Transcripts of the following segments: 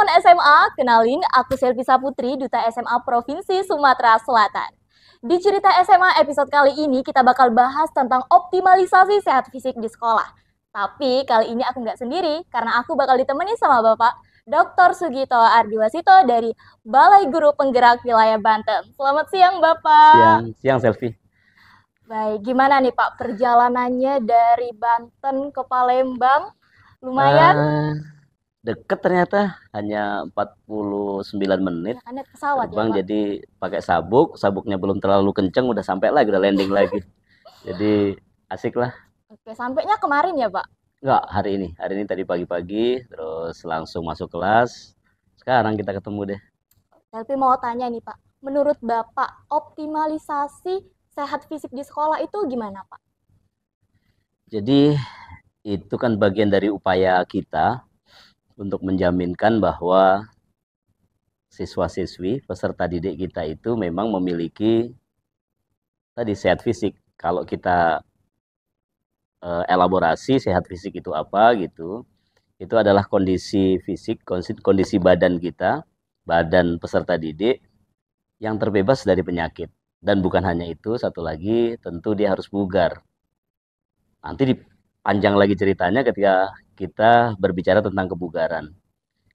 teman SMA, kenalin aku Selvi Saputri, Duta SMA Provinsi Sumatera Selatan. Di cerita SMA episode kali ini kita bakal bahas tentang optimalisasi sehat fisik di sekolah. Tapi kali ini aku nggak sendiri karena aku bakal ditemani sama Bapak Dr. Sugito Ardiwasito dari Balai Guru Penggerak Wilayah Banten. Selamat siang Bapak. Siang Selfie. Baik, gimana nih Pak perjalanannya dari Banten ke Palembang? Lumayan? Eh, Deket ternyata hanya 49 menit Ya kan naik pesawat ya terbang, Pak. jadi pakai sabuknya belum terlalu kenceng udah sampai lagi, udah landing lagi. Jadi asik lah. Oke, sampainya kemarin ya Pak. Enggak, hari ini tadi pagi-pagi terus langsung masuk kelas. Sekarang kita ketemu deh. Tapi mau tanya nih Pak, menurut Bapak optimalisasi sehat fisik di sekolah itu gimana Pak? Jadi itu kan bagian dari upaya kita untuk menjaminkan bahwa siswa-siswi peserta didik kita itu memang memiliki tadi sehat fisik. Kalau kita elaborasi sehat fisik itu apa gitu, itu adalah kondisi fisik, kondisi badan kita, badan peserta didik yang terbebas dari penyakit. Dan bukan hanya itu, satu lagi tentu dia harus bugar. Nanti dipanjang lagi ceritanya ketika kita berbicara tentang kebugaran.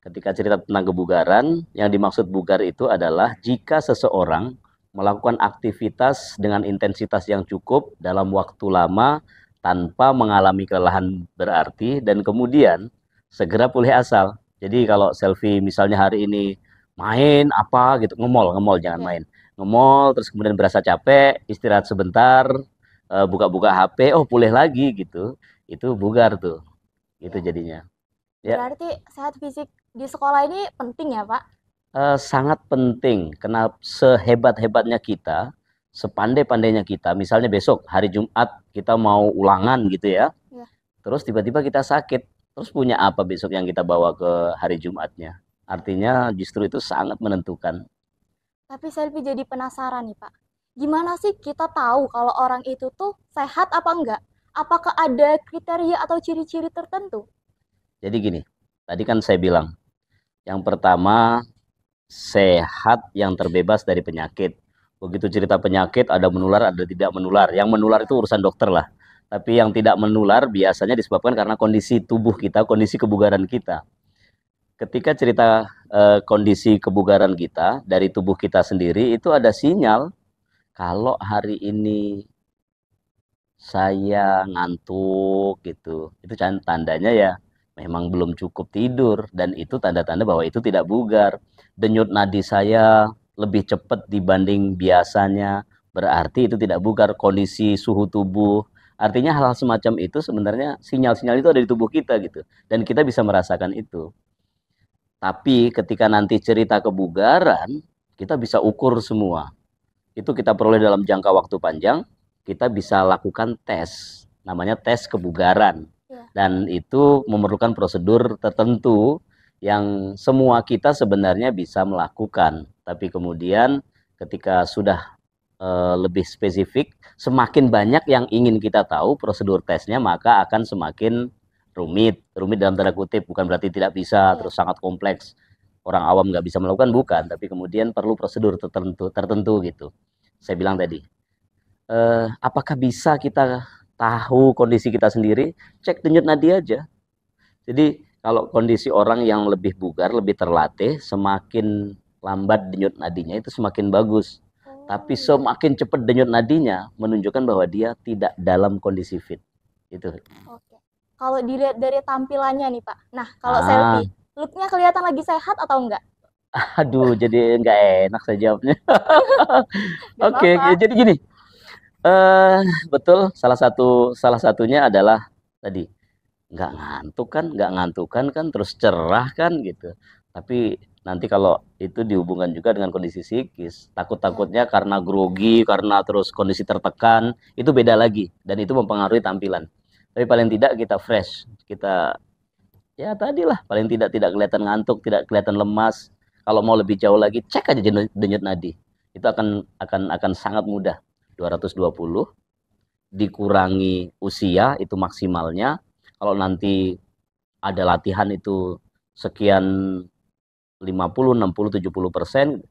Ketika cerita tentang kebugaran, yang dimaksud bugar itu adalah jika seseorang melakukan aktivitas dengan intensitas yang cukup dalam waktu lama tanpa mengalami kelelahan berarti dan kemudian segera pulih asal. Jadi kalau Selfie misalnya hari ini main apa gitu, ngemol jangan Ya, main. Ngemol terus kemudian berasa capek, istirahat sebentar, buka-buka HP, oh pulih lagi gitu. Itu bugar tuh. Itu ya. jadinya. Ya, Berarti sehat fisik di sekolah ini penting ya Pak? sangat penting. Kenapa sehebat-hebatnya kita, sepandai-pandainya kita, misalnya besok hari Jumat kita mau ulangan gitu ya, Ya. terus tiba-tiba kita sakit, terus punya apa besok yang kita bawa ke hari Jumatnya? Artinya justru itu sangat menentukan. Tapi Selvi jadi penasaran nih Pak. Gimana sih kita tahu kalau orang itu tuh sehat apa enggak? Apakah ada kriteria atau ciri-ciri tertentu? Jadi gini, tadi kan saya bilang, yang pertama sehat yang terbebas dari penyakit. Begitu cerita penyakit, ada menular, ada tidak menular. Yang menular itu urusan dokter lah. Tapi yang tidak menular biasanya disebabkan karena kondisi tubuh kita, kondisi kebugaran kita. Ketika cerita kondisi kebugaran kita dari tubuh kita sendiri, itu ada sinyal kalau hari ini saya ngantuk gitu. Itu tandanya ya memang belum cukup tidur dan itu tanda-tanda bahwa itu tidak bugar. Denyut nadi saya lebih cepat dibanding biasanya, berarti itu tidak bugar. Kondisi suhu tubuh, artinya hal-hal semacam itu sebenarnya sinyal-sinyal itu ada di tubuh kita gitu dan kita bisa merasakan itu. Tapi ketika nanti cerita kebugaran, kita bisa ukur semua. Itu kita peroleh dalam jangka waktu panjang, kita bisa lakukan tes, namanya tes kebugaran. Ya. Dan itu memerlukan prosedur tertentu yang semua kita sebenarnya bisa melakukan. Tapi kemudian ketika sudah lebih spesifik, semakin banyak yang ingin kita tahu prosedur tesnya, maka akan semakin rumit. Rumit dalam tanda kutip, bukan berarti tidak bisa, Ya. terus sangat kompleks. Orang awam nggak bisa melakukan, bukan. Tapi kemudian perlu prosedur tertentu gitu. Saya bilang tadi, apakah bisa kita tahu kondisi kita sendiri? Cek denyut nadi aja. Jadi kalau kondisi orang yang lebih bugar, lebih terlatih, semakin lambat denyut nadinya itu semakin bagus. Oh Tapi iya. semakin cepat denyut nadinya menunjukkan bahwa dia tidak dalam kondisi fit. Itu. Oke. Kalau dilihat dari tampilannya nih Pak. Nah, kalau Ah, selfie, looknya kelihatan lagi sehat atau enggak? aduh, jadi nggak enak saya jawabnya. Gak Oke, apa-apa. jadi gini, eh betul. Salah satunya adalah tadi nggak ngantuk kan, terus cerah kan gitu. Tapi nanti kalau itu dihubungkan juga dengan kondisi psikis, Ya. takut-takutnya karena grogi, karena terus kondisi tertekan, itu beda lagi dan itu mempengaruhi tampilan. Tapi paling tidak kita fresh, kita ya tadilah paling tidak kelihatan ngantuk, tidak kelihatan lemas. Kalau mau lebih jauh lagi, cek aja denyut nadi. Itu akan sangat mudah. 220 dikurangi usia itu maksimalnya. Kalau nanti ada latihan itu sekian 50, 60, 70%,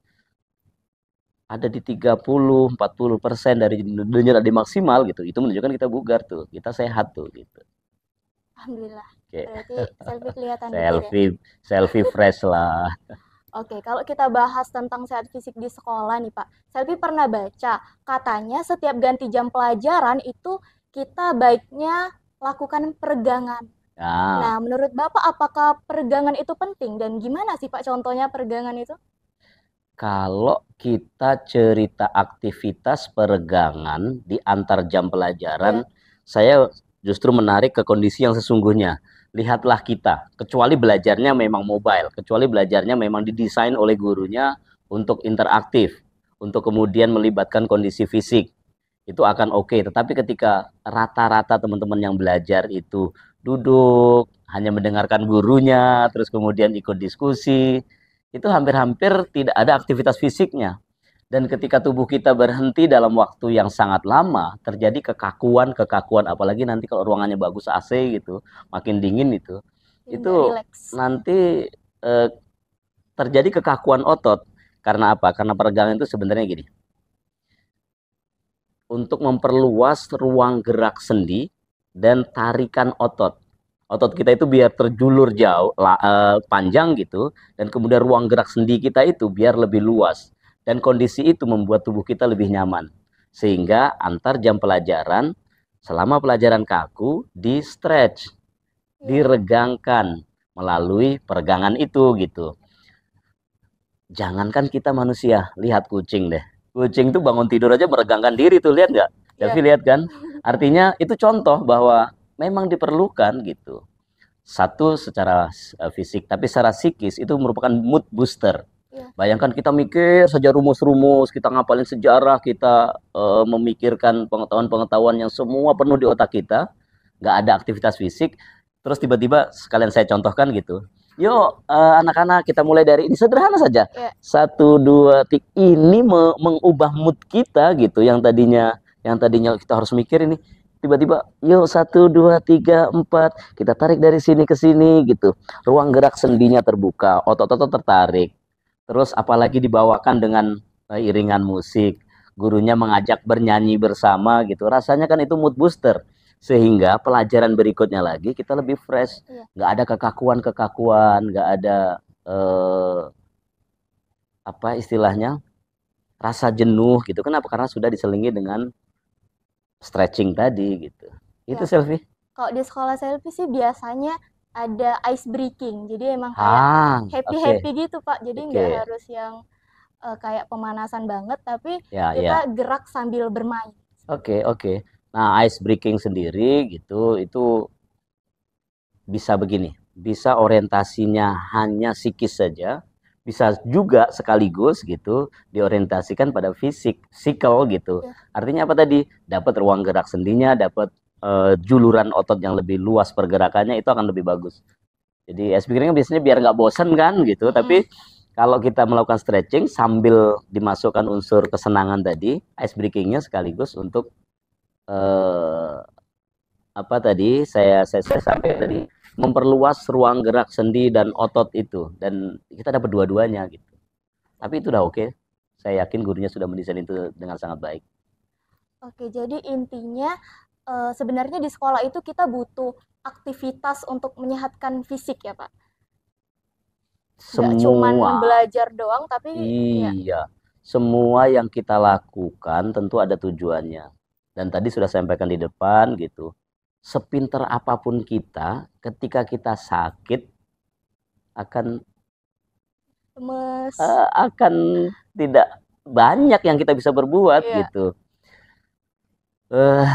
ada di 30, 40% dari nyerah di maksimal gitu. Itu menunjukkan kita bugar tuh, kita sehat tuh gitu. Alhamdulillah. Oke. Berarti selfie kelihatan bugar ya. Selfie, selfie fresh lah. Oke, kalau kita bahas tentang sehat fisik di sekolah nih Pak, Selvi pernah baca katanya setiap ganti jam pelajaran itu kita baiknya lakukan peregangan. Nah, Nah, menurut Bapak apakah peregangan itu penting dan gimana sih Pak contohnya peregangan itu? kalau kita cerita aktivitas peregangan di antar jam pelajaran, Ya, saya justru menarik ke kondisi yang sesungguhnya. Lihatlah kita, kecuali belajarnya memang mobile, kecuali belajarnya memang didesain oleh gurunya untuk interaktif, untuk kemudian melibatkan kondisi fisik, itu akan oke. Tetapi ketika rata-rata teman-teman yang belajar itu duduk, hanya mendengarkan gurunya, terus kemudian ikut diskusi, itu hampir-hampir tidak ada aktivitas fisiknya. Dan ketika tubuh kita berhenti dalam waktu yang sangat lama, terjadi kekakuan, apalagi nanti kalau ruangannya bagus AC gitu, makin dingin jadi nggak itu rileks. nanti eh, terjadi kekakuan otot. Karena apa? Karena peregangan itu sebenarnya gini, untuk memperluas ruang gerak sendi dan tarikan otot. Otot kita itu biar terjulur jauh, panjang gitu, dan kemudian ruang gerak sendi kita itu biar lebih luas. Dan kondisi itu membuat tubuh kita lebih nyaman. Sehingga antar jam pelajaran, selama pelajaran kaku, di stretch, Ya, diregangkan melalui peregangan itu gitu. Jangankan kita manusia, lihat kucing deh. Kucing tuh bangun tidur aja meregangkan diri tuh, lihat nggak? Tapi ya, lihat kan? Artinya itu contoh bahwa memang diperlukan gitu. Satu secara fisik, tapi secara psikis itu merupakan mood booster. ya. Bayangkan kita mikir saja rumus-rumus, kita ngapalin sejarah, kita memikirkan pengetahuan-pengetahuan yang semua penuh di otak kita, nggak ada aktivitas fisik, terus tiba-tiba sekalian saya contohkan gitu. Yuk anak-anak kita mulai dari ini sederhana saja. Ya. 1, 2, 3 ini mengubah mood kita gitu. Yang tadinya kita harus mikir ini tiba-tiba yuk 1, 2, 3, 4 kita tarik dari sini ke sini gitu. Ruang gerak sendinya terbuka, otot-otot tertarik. Terus apalagi dibawakan dengan iringan musik, gurunya mengajak bernyanyi bersama gitu. Rasanya kan itu mood booster. Sehingga pelajaran berikutnya lagi kita lebih fresh, Iya. nggak ada kekakuan, nggak ada eh, apa istilahnya rasa jenuh gitu. Kenapa? Karena sudah diselingi dengan stretching tadi gitu. Itu Ya, Selfie. kalau di sekolah Selvi sih biasanya ada ice breaking. Jadi emang kayak Ah, oke, happy-happy gitu, Pak. Jadi nggak oke, harus yang kayak pemanasan banget, tapi ya, ya, kita gerak sambil bermain. oke. Nah, ice breaking sendiri gitu, itu bisa begini, bisa orientasinya hanya psikis saja, bisa juga sekaligus gitu diorientasikan pada fisik, psikal gitu. Ya, Artinya apa tadi? Dapat ruang gerak sendinya, dapat juluran otot yang lebih luas pergerakannya, itu akan lebih bagus. Jadi ice breaking biasanya biar nggak bosan kan gitu, mm-mm. tapi kalau kita melakukan stretching sambil dimasukkan unsur kesenangan tadi, ice breakingnya sekaligus untuk eh, apa tadi saya sampai tadi memperluas ruang gerak sendi dan otot itu, dan kita dapat dua-duanya gitu. Tapi itu udah oke. Saya yakin gurunya sudah mendesain itu dengan sangat baik. Oke, jadi intinya sebenarnya di sekolah itu kita butuh aktivitas untuk menyehatkan fisik ya, Pak. Nggak cuman Semua, belajar doang, tapi ya, iya, semua yang kita lakukan tentu ada tujuannya. Dan tadi sudah saya sampaikan di depan gitu. Sepinter apapun kita, ketika kita sakit akan gemes. akan tidak banyak yang kita bisa berbuat Iya, gitu.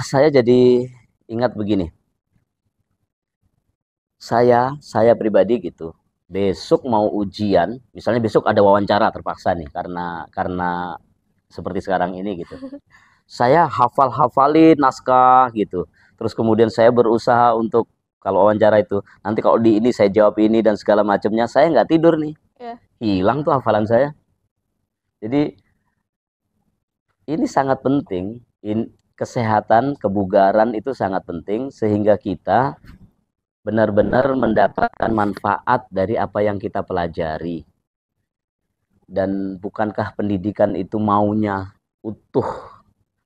Saya jadi ingat begini. Saya pribadi gitu. Besok mau ujian, misalnya besok ada wawancara terpaksa nih karena seperti sekarang ini gitu. Saya hafalin naskah gitu. Terus kemudian saya berusaha untuk kalau wawancara itu nanti kalau di ini saya jawab ini dan segala macamnya, saya nggak tidur nih. iya. Hilang tuh hafalan saya. Jadi ini sangat penting. Kesehatan, kebugaran itu sangat penting sehingga kita benar-benar mendapatkan manfaat dari apa yang kita pelajari. Dan bukankah pendidikan itu maunya utuh,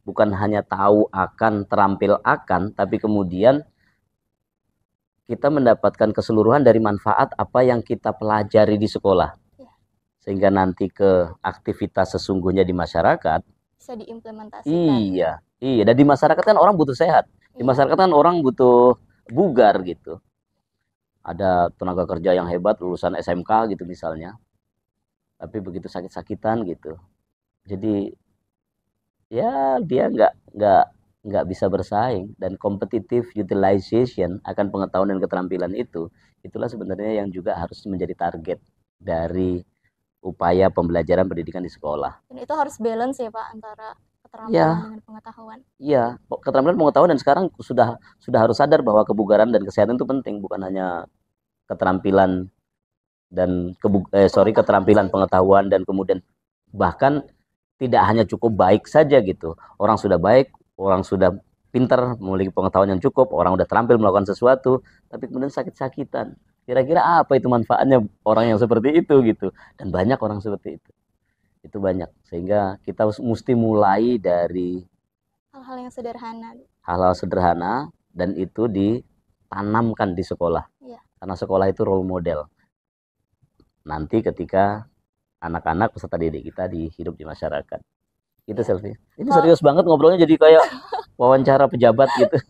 bukan hanya tahu akan, terampil akan, tapi kemudian kita mendapatkan keseluruhan dari manfaat apa yang kita pelajari di sekolah. Sehingga nanti ke aktivitas sesungguhnya di masyarakat Bisa diimplementasikan. iya, dan di masyarakat kan orang butuh sehat. Di masyarakat kan orang butuh bugar gitu. Ada tenaga kerja yang hebat lulusan SMK gitu misalnya, tapi begitu sakit-sakitan gitu. Jadi ya dia nggak bisa bersaing, dan competitive utilization akan pengetahuan dan keterampilan itu, itulah sebenarnya yang juga harus menjadi target dari upaya pembelajaran pendidikan di sekolah. Dan itu harus balance ya Pak antara keterampilan Ya, dengan pengetahuan. iya, keterampilan pengetahuan, dan sekarang sudah harus sadar bahwa kebugaran dan kesehatan itu penting, bukan hanya keterampilan dan keterampilan pengetahuan, dan kemudian bahkan tidak hanya cukup baik saja gitu. Orang sudah baik, orang sudah pintar, memiliki pengetahuan yang cukup, orang sudah terampil melakukan sesuatu, tapi kemudian sakit-sakitan. Kira-kira apa itu manfaatnya orang yang seperti itu gitu? Dan banyak orang seperti itu. Itu banyak. Sehingga kita mesti mulai dari hal-hal yang sederhana. Hal-hal sederhana, dan itu ditanamkan di sekolah. Ya. Karena sekolah itu role model. Nanti ketika anak-anak peserta didik kita hidup di masyarakat. Itu ya. Selfie. Ini serius banget ngobrolnya, jadi kayak wawancara pejabat gitu.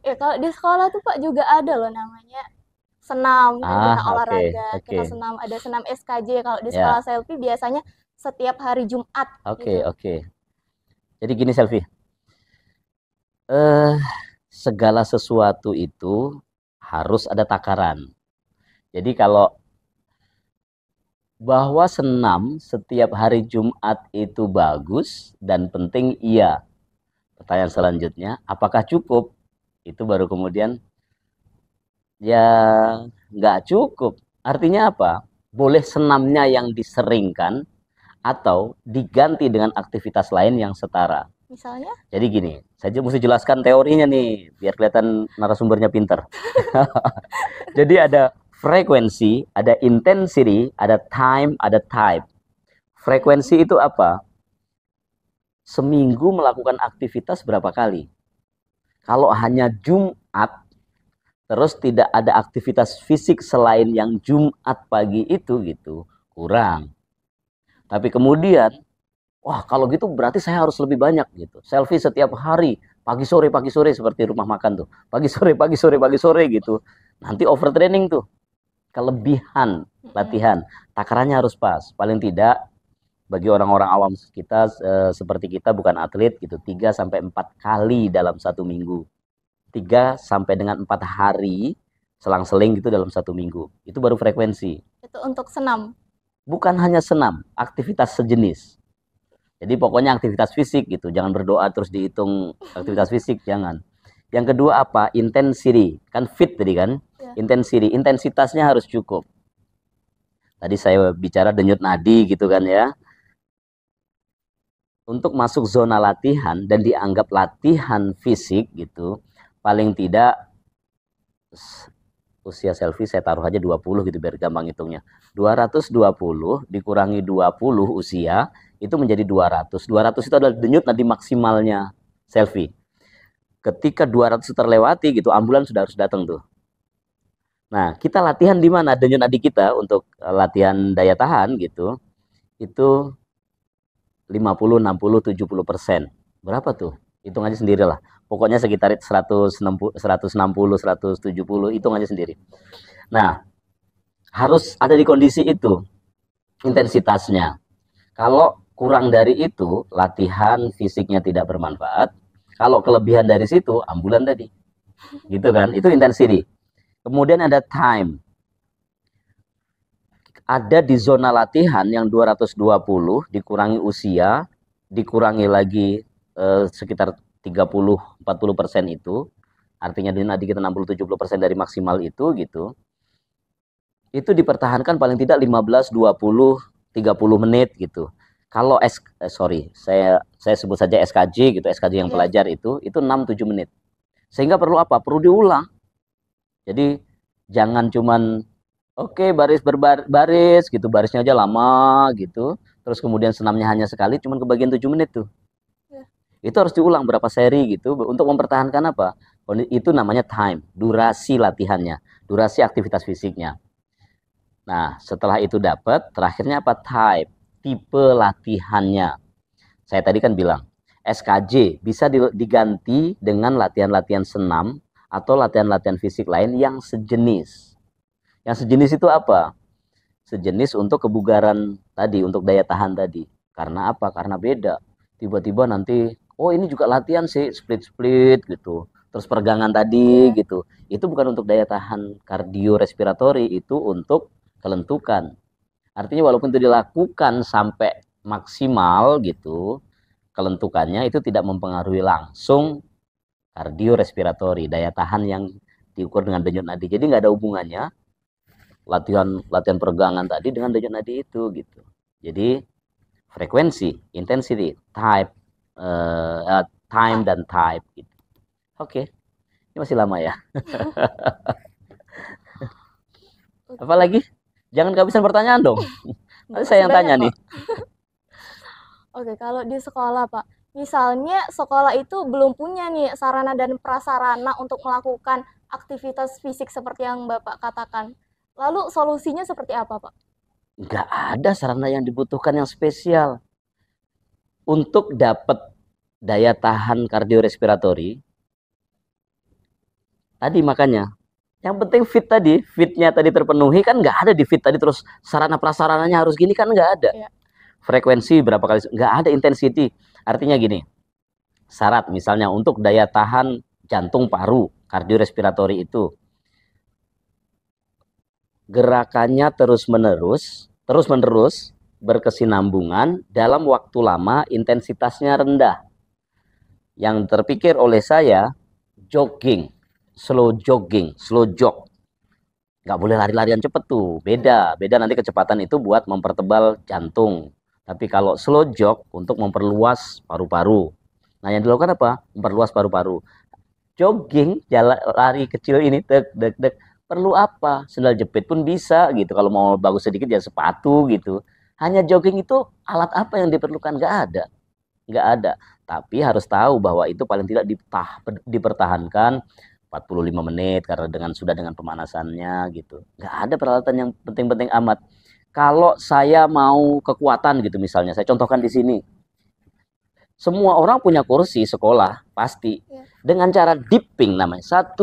Ya kalau di sekolah tuh Pak juga ada loh namanya senam, kita olahraga, kita senam, ada senam SKJ. Kalau di sekolah Selfie biasanya setiap hari Jumat. Oke. Jadi gini Selfie, segala sesuatu itu harus ada takaran. Jadi kalau bahwa senam setiap hari Jumat itu bagus dan penting, iya. Pertanyaan selanjutnya, apakah cukup? Itu baru kemudian ya nggak cukup. Artinya apa? Boleh senamnya yang diseringkan atau diganti dengan aktivitas lain yang setara. Misalnya? Jadi gini, saya mesti jelaskan teorinya nih, biar kelihatan narasumbernya pinter. Jadi ada frekuensi, ada intensity, ada time, ada type. Frekuensi itu apa? Seminggu melakukan aktivitas berapa kali? Kalau hanya Jumat, terus tidak ada aktivitas fisik selain yang Jumat pagi itu gitu, kurang. Tapi kemudian, wah kalau gitu berarti saya harus lebih banyak gitu. Selfie setiap hari, pagi sore seperti rumah makan tuh. Pagi sore gitu. Nanti overtraining tuh. Kelebihan latihan. Takarannya harus pas. Paling tidak bagi orang-orang awam kita seperti kita bukan atlet gitu, 3-4 kali dalam satu minggu. 3 sampai dengan 4 hari selang-seling gitu dalam satu minggu. Itu baru frekuensi. Itu untuk senam. Bukan hanya senam, aktivitas sejenis. Jadi pokoknya aktivitas fisik gitu, jangan berdoa terus dihitung aktivitas fisik, jangan. Yang kedua apa? Intensity. Kan fit tadi kan? Ya. Intensity, intensitasnya harus cukup. Tadi saya bicara denyut nadi gitu kan ya. Untuk masuk zona latihan dan dianggap latihan fisik gitu, paling tidak usia Selfie saya taruh aja 20 gitu biar gampang hitungnya. 220 dikurangi 20 usia itu menjadi 200. 200 itu adalah denyut nadi maksimalnya Selfie. Ketika 200 terlewati gitu, ambulans sudah harus datang tuh. Nah, kita latihan di mana denyut nadi kita untuk latihan daya tahan gitu. Itu 50, 60, 70%. Berapa tuh? Hitung aja sendiri lah. Pokoknya sekitar 160, 170, hitung aja sendiri. Nah, harus ada di kondisi itu intensitasnya. Kalau kurang dari itu, latihan fisiknya tidak bermanfaat. Kalau kelebihan dari situ, ambulan tadi. Gitu kan? Itu intensity. Kemudian ada time. Ada di zona latihan yang 220 dikurangi usia, dikurangi lagi sekitar 30-40% itu, artinya nanti kita 60-70% dari maksimal itu gitu. Itu dipertahankan paling tidak 15, 20, 30 menit gitu. Kalau saya sebut saja SKJ gitu, SKJ yang pelajar itu 6-7 menit. Sehingga perlu apa? Perlu diulang. Jadi jangan cuman Oke, baris berbaris gitu, barisnya aja lama gitu. Terus kemudian senamnya hanya sekali, cuman kebagian 7 menit tuh. Ya. Itu harus diulang berapa seri gitu untuk mempertahankan apa? Itu namanya time, durasi latihannya, durasi aktivitas fisiknya. Nah, setelah itu dapat, terakhirnya apa? Type, tipe latihannya. Saya tadi kan bilang, SKJ bisa diganti dengan latihan-latihan senam atau latihan-latihan fisik lain yang sejenis. Yang sejenis itu apa? Sejenis untuk kebugaran tadi, untuk daya tahan tadi. Karena apa? Karena beda. Tiba-tiba nanti, oh ini juga latihan sih, split-split gitu. Terus peregangan tadi gitu. Itu bukan untuk daya tahan kardiorespiratori, itu untuk kelentukan. Artinya walaupun itu dilakukan sampai maksimal gitu, kelentukannya itu tidak mempengaruhi langsung kardiorespiratori, daya tahan yang diukur dengan denyut nadi. Jadi nggak ada hubungannya latihan peregangan tadi dengan denyut nadi itu gitu. Jadi frekuensi, intensity, type, time dan type gitu. Oke, ini masih lama ya. Apalagi? Jangan kehabisan pertanyaan dong. Nanti saya yang tanya nih. Oke, kalau di sekolah, Pak, misalnya sekolah itu belum punya nih sarana dan prasarana untuk melakukan aktivitas fisik seperti yang Bapak katakan. Lalu solusinya seperti apa, Pak? Nggak ada sarana yang dibutuhkan yang spesial. Untuk dapat daya tahan kardiorespiratori, tadi makanya, yang penting fit tadi, fitnya tadi terpenuhi kan nggak ada di fit tadi terus sarana prasarananya harus gini kan nggak ada. Ya. Frekuensi berapa kali, nggak ada intensity. Artinya gini, syarat misalnya untuk daya tahan jantung paru, kardiorespiratori itu, gerakannya terus-menerus, berkesinambungan dalam waktu lama, intensitasnya rendah. Yang terpikir oleh saya, jogging, slow jog. Nggak boleh lari-larian cepet tuh, beda nanti kecepatan itu buat mempertebal jantung. Tapi kalau slow jog untuk memperluas paru-paru. Nah yang dilakukan apa? Memperluas paru-paru. Jogging, jalan lari kecil ini, dek, perlu apa? Sendal jepit pun bisa gitu. Kalau mau bagus sedikit ya sepatu gitu. Hanya jogging itu alat apa yang diperlukan? Nggak ada. Tapi harus tahu bahwa itu paling tidak dipertahankan 45 menit karena sudah dengan pemanasannya gitu. Nggak ada peralatan yang penting-penting amat. Kalau saya mau kekuatan gitu misalnya, saya contohkan di sini. Semua orang punya kursi sekolah, pasti. Dengan cara dipping namanya. 1,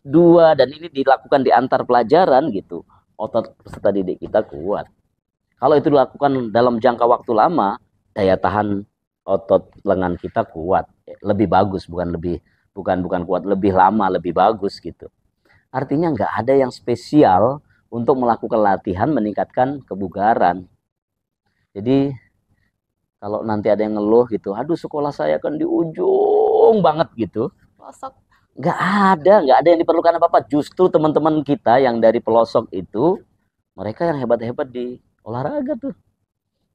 2, dan ini dilakukan di antar pelajaran gitu. Otot peserta didik kita kuat. Kalau itu dilakukan dalam jangka waktu lama, daya tahan otot lengan kita kuat. Lebih bagus, bukan kuat, lebih lama, lebih bagus gitu. Artinya nggak ada yang spesial untuk melakukan latihan meningkatkan kebugaran. Jadi kalau nanti ada yang ngeluh gitu, aduh sekolah saya kan di ujung banget gitu. Pelosok. Nggak ada yang diperlukan apa-apa. Justru teman-teman kita yang dari pelosok itu, mereka yang hebat-hebat di olahraga tuh.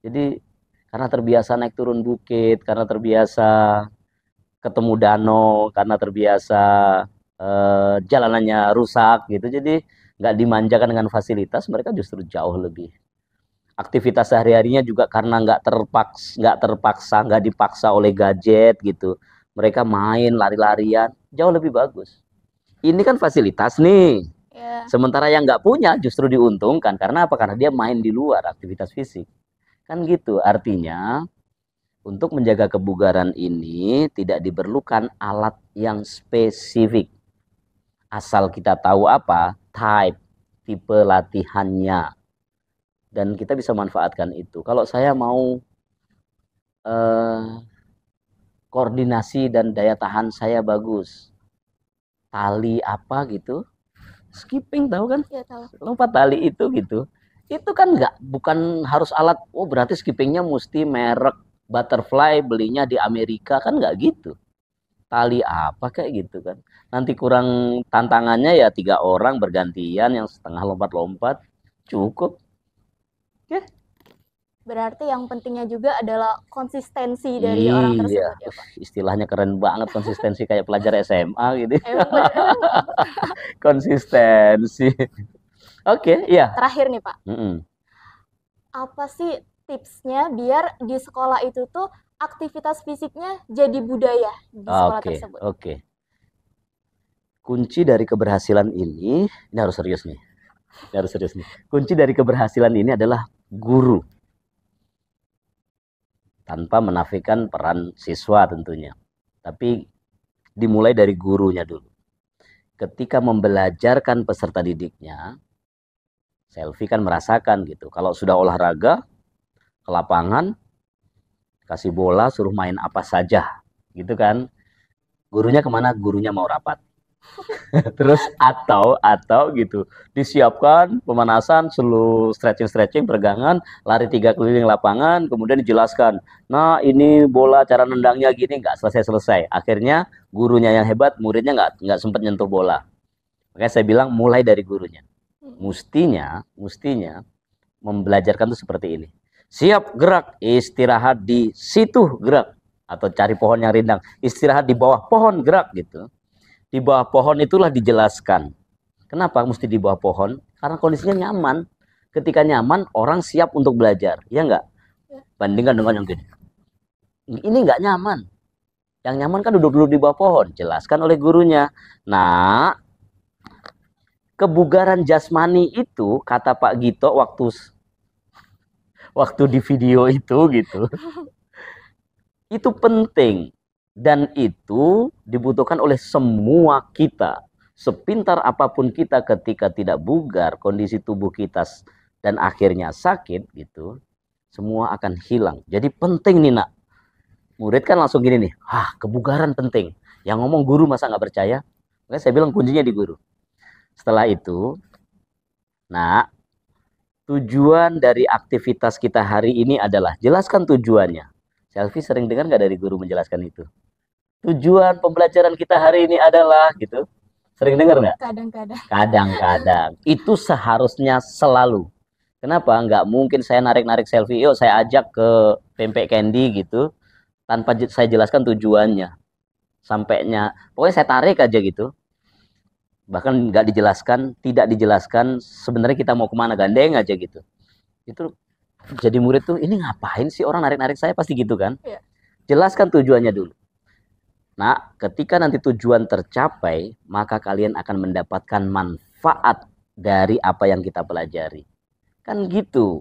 Jadi karena terbiasa naik turun bukit, karena terbiasa ketemu danau, karena terbiasa jalanannya rusak gitu. Jadi nggak dimanjakan dengan fasilitas, mereka justru jauh lebih. Aktivitas sehari-harinya juga karena nggak dipaksa oleh gadget gitu. Mereka main lari-larian jauh lebih bagus. Ini kan fasilitas nih. Sementara yang nggak punya justru diuntungkan. Karena apa? Karena dia main di luar, aktivitas fisik. Kan gitu. Artinya untuk menjaga kebugaran ini tidak diperlukan alat yang spesifik. Asal kita tahu apa? Tipe latihannya. Dan kita bisa manfaatkan itu. Kalau saya mau koordinasi dan daya tahan saya bagus, tali apa gitu, skipping tahu kan? Ya, tahu. Lompat tali itu gitu. Itu kan bukan harus alat, oh berarti skippingnya mesti merek butterfly, belinya di Amerika, kan nggak gitu. Tali apa kayak gitu kan. Nanti kurang tantangannya ya 3 orang bergantian, yang setengah lompat-lompat, cukup. Oke. Berarti yang pentingnya juga adalah konsistensi dari orang tersebut ya, Pak. Istilahnya keren banget, konsistensi kayak pelajar SMA gitu. Konsistensi. Oke, iya. Terakhir nih Pak, Mm-mm. apa sih tipsnya biar di sekolah itu tuh aktivitas fisiknya jadi budaya di sekolah Oke, tersebut? oke. Kunci dari keberhasilan ini harus serius nih. Ini harus serius nih. Kunci dari keberhasilan ini adalah guru, tanpa menafikan peran siswa tentunya. Tapi dimulai dari gurunya dulu. Ketika membelajarkan peserta didiknya, Selfie kan merasakan gitu. Kalau sudah olahraga ke lapangan, kasih bola, suruh main apa saja, gitu kan? Gurunya kemana? Gurunya mau rapat. Terus atau gitu, disiapkan pemanasan, seluruh stretching peregangan, lari 3 keliling lapangan, kemudian dijelaskan, nah ini bola cara nendangnya gini, nggak selesai. Akhirnya gurunya yang hebat, muridnya nggak sempat nyentuh bola. Makanya saya bilang mulai dari gurunya. Mestinya membelajarkan itu seperti ini. Siap gerak, istirahat di situ gerak, atau cari pohon yang rindang, istirahat di bawah pohon gerak gitu. Di bawah pohon itulah dijelaskan. Kenapa mesti di bawah pohon? Karena kondisinya nyaman. Ketika nyaman, orang siap untuk belajar. Ya enggak? Bandingkan dengan yang gini. Ini enggak nyaman. Yang nyaman kan duduk-duduk di bawah pohon. Jelaskan oleh gurunya. Nah, kebugaran jasmani itu, kata Pak Gito waktu di video itu gitu, itu penting. Dan itu dibutuhkan oleh semua kita. Sepintar apapun kita ketika tidak bugar, kondisi tubuh kita dan akhirnya sakit gitu, semua akan hilang. Jadi penting nih nak. Murid kan langsung gini nih, kebugaran penting. Yang ngomong guru masa nggak percaya? Makanya saya bilang kuncinya di guru. Setelah itu, nah tujuan dari aktivitas kita hari ini adalah jelaskan tujuannya. Selfie sering dengar nggak dari guru menjelaskan itu? Tujuan pembelajaran kita hari ini adalah gitu. Sering dengar nggak? Kadang-kadang. Kadang-kadang. Itu seharusnya selalu. Kenapa? Nggak mungkin saya narik-narik selfie, yuk saya ajak ke pempek candy gitu, tanpa saya jelaskan tujuannya. Sampainya, pokoknya saya tarik aja gitu. Bahkan nggak dijelaskan, tidak dijelaskan, sebenarnya kita mau kemana, gandeng aja gitu. Itu jadi murid tuh, ini ngapain sih orang narik-narik saya, pasti gitu kan? Iya. Jelaskan tujuannya dulu. Nah, ketika nanti tujuan tercapai, maka kalian akan mendapatkan manfaat dari apa yang kita pelajari. Kan gitu.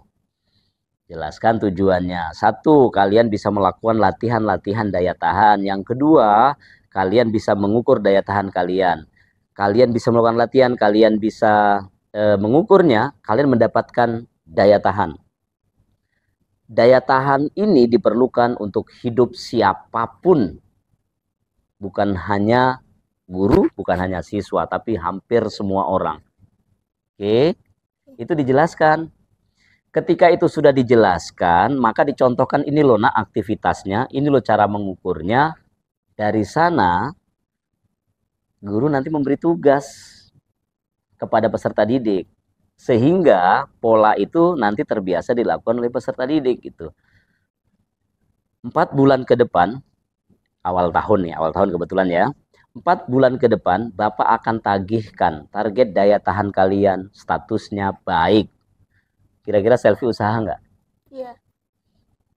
Jelaskan tujuannya. Satu, kalian bisa melakukan latihan-latihan daya tahan. Yang kedua, kalian bisa mengukur daya tahan kalian. Kalian bisa melakukan latihan, kalian bisa mengukurnya, kalian mendapatkan daya tahan. Daya tahan ini diperlukan untuk hidup siapapun. Bukan hanya guru, bukan hanya siswa, tapi hampir semua orang. Oke, itu dijelaskan. Ketika itu sudah dijelaskan, maka dicontohkan ini loh nak aktivitasnya, ini loh cara mengukurnya. Dari sana, guru nanti memberi tugas kepada peserta didik. Sehingga pola itu nanti terbiasa dilakukan oleh peserta didik gitu. 4 bulan ke depan, awal tahun kebetulan ya. 4 bulan ke depan, Bapak akan tagihkan target daya tahan kalian, statusnya baik. Kira-kira selfie usaha nggak? Iya.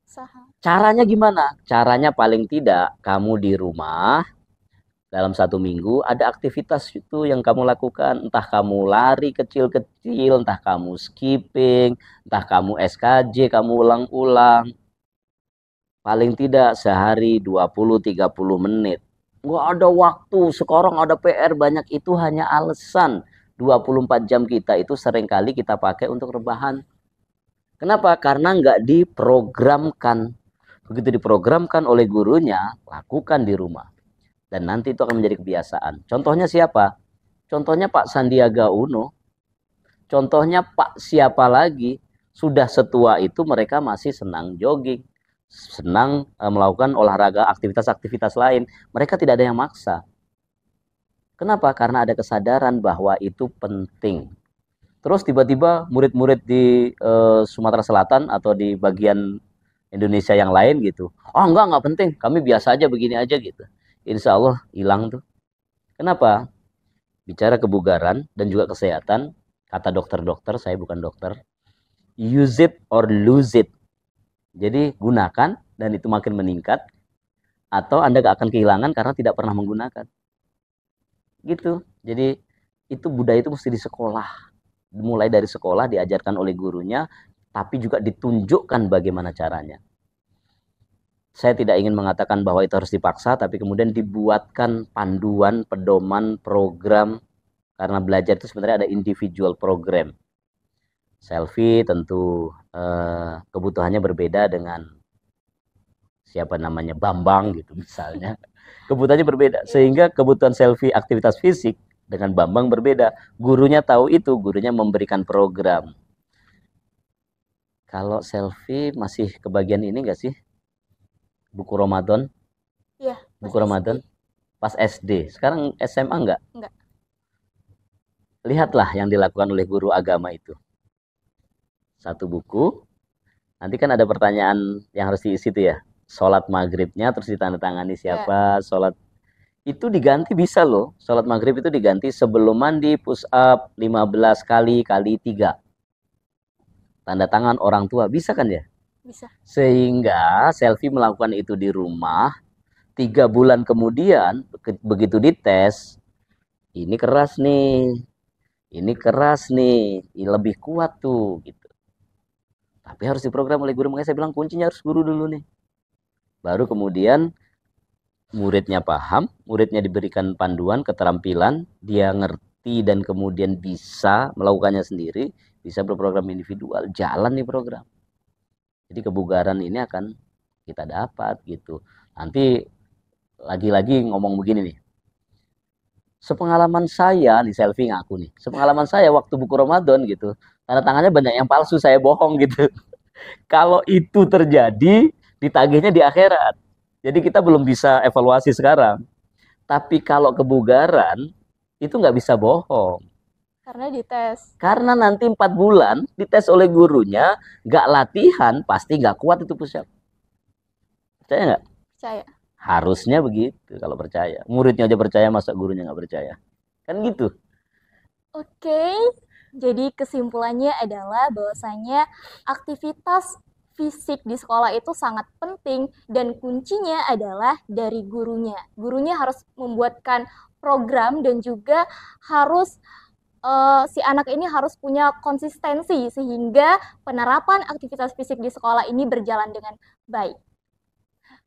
Usaha. Caranya gimana? Caranya paling tidak, kamu di rumah, dalam 1 minggu, ada aktivitas itu yang kamu lakukan. Entah kamu lari kecil-kecil, entah kamu skipping, entah kamu SKJ, kamu ulang-ulang. Paling tidak sehari 20-30 menit. Nggak ada waktu, sekarang ada PR banyak, itu hanya alasan. 24 jam kita itu seringkali kita pakai untuk rebahan. Kenapa? Karena nggak diprogramkan. Begitu diprogramkan oleh gurunya, lakukan di rumah. Dan nanti itu akan menjadi kebiasaan. Contohnya siapa? Contohnya Pak Sandiaga Uno. Contohnya Pak siapa lagi? Sudah setua itu mereka masih senang jogging. Senang melakukan olahraga, aktivitas-aktivitas lain. Mereka tidak ada yang maksa. Kenapa? Karena ada kesadaran bahwa itu penting. Terus tiba-tiba murid-murid di Sumatera Selatan atau di bagian Indonesia yang lain gitu, enggak penting, kami biasa aja begini aja gitu. Insya Allah hilang tuh. Kenapa? Bicara kebugaran dan juga kesehatan, Kata dokter-dokter, saya bukan dokter. Use it or lose it. Jadi gunakan dan itu makin meningkat, atau Anda gak akan kehilangan karena tidak pernah menggunakan. Gitu. Jadi itu budaya itu mesti di sekolah. Mulai dari sekolah diajarkan oleh gurunya, tapi juga ditunjukkan bagaimana caranya. Saya tidak ingin mengatakan bahwa itu harus dipaksa, tapi kemudian dibuatkan panduan, pedoman, program. Karena belajar itu sebenarnya ada individual program. Selfie tentu kebutuhannya berbeda dengan siapa namanya Bambang gitu misalnya. Kebutuhannya berbeda, sehingga kebutuhan selfie aktivitas fisik dengan Bambang berbeda. Gurunya tahu itu, gurunya memberikan program. Kalau selfie masih kebagian ini nggak sih? Buku Ramadan? Iya. Buku Ramadan? Pas SD. Sekarang SMA nggak? Enggak. Lihatlah yang dilakukan oleh guru agama itu. Satu buku, nanti kan ada pertanyaan yang harus diisi tuh ya. Sholat maghribnya terus ditandatangani siapa, sholat itu diganti bisa loh. Sholat maghrib itu diganti sebelum mandi push up 15 kali kali 3. Tanda tangan orang tua, bisa kan ya? Bisa. Sehingga selfie melakukan itu di rumah, 3 bulan kemudian begitu dites, ini keras nih, ini keras nih, ini lebih kuat tuh gitu. Tapi harus diprogram oleh guru, makanya saya bilang kuncinya harus guru dulu nih. Baru kemudian muridnya paham, muridnya diberikan panduan, keterampilan, dia ngerti dan kemudian bisa melakukannya sendiri, bisa berprogram individual, jalan nih program. Jadi kebugaran ini akan kita dapat gitu. Nanti lagi-lagi ngomong begini nih. Sepengalaman saya, nih selfie ngaku nih, sepengalaman saya waktu buku Ramadan gitu, tanda tangannya banyak yang palsu, saya bohong gitu. Kalau itu terjadi, ditagihnya di akhirat. Jadi kita belum bisa evaluasi sekarang. Tapi kalau kebugaran, itu nggak bisa bohong. Karena dites. Karena nanti 4 bulan, dites oleh gurunya, nggak latihan, pasti nggak kuat itu push up. Percaya nggak? Percaya. Harusnya begitu kalau percaya. Muridnya aja percaya, masa gurunya nggak percaya? Kan gitu. Oke, jadi kesimpulannya adalah bahwasanya aktivitas fisik di sekolah itu sangat penting dan kuncinya adalah dari gurunya. Gurunya harus membuatkan program dan juga harus si anak ini harus punya konsistensi sehingga penerapan aktivitas fisik di sekolah ini berjalan dengan baik.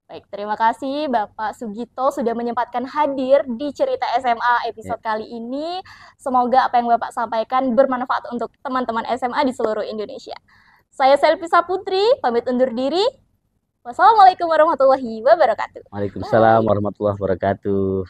Baik, terima kasih Bapak Sugito sudah menyempatkan hadir di Cerita SMA episode kali ini. Semoga apa yang Bapak sampaikan bermanfaat untuk teman-teman SMA di seluruh Indonesia. Saya Selvi Saputri, pamit undur diri. Wassalamualaikum warahmatullahi wabarakatuh. Waalaikumsalam warahmatullahi wabarakatuh.